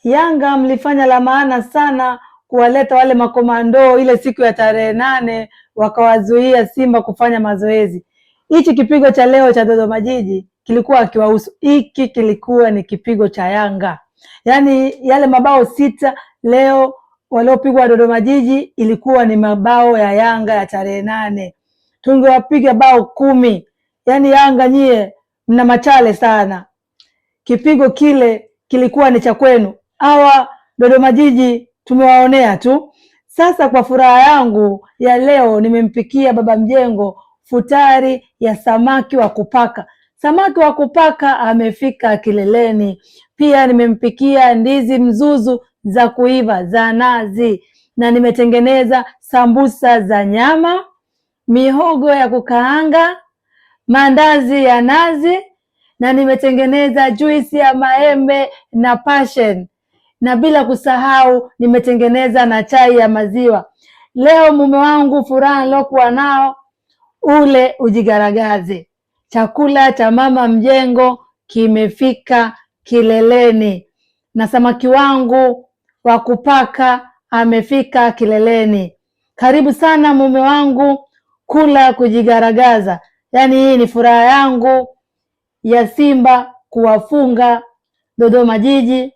Yanga mlifanya la maana sana kuwaleta wale makomando ile siku ya tarehe 8 wakawazuia Simba kufanya mazoezi. Hichi kipigo cha leo cha Dodoma Jiji kilikuwa akiwahusu. Hiki kilikuwa ni kipigo cha Yanga. Yaani yale mabao 6 leo waliopigwa Dodoma Jiji ilikuwa ni mabao ya Yanga ya tarehe 8. Tungewapiga bao 10. Yaani Yanga nyie mna machale sana. Kipigo kile kilikuwa ni cha kwenu. Hawa Dodoma Jiji tumewaonea tu. Sasa kwa furaha yangu ya leo nimempikia baba mjengo futari ya samaki wa kupaka. Samaki wa kupaka amefika kileleni. Pia nimempikia ndizi mzuzu za kuiva za nazi, na nimetengeneza sambusa za nyama, mihogo ya kukaanga, mandazi ya nazi, na nimetengeneza juisi ya maembe na passion, na bila kusahau nimetengeneza na chai ya maziwa. Leo mume wangu furaha nilokuwa nao, ule ujigaragaze. Chakula cha mama mjengo kimefika kileleni na samaki wangu wa kupaka amefika kileleni. Karibu sana mume wangu, kula kujigaragaza. Yaani hii ni furaha yangu ya Simba kuwafunga Dodoma Jiji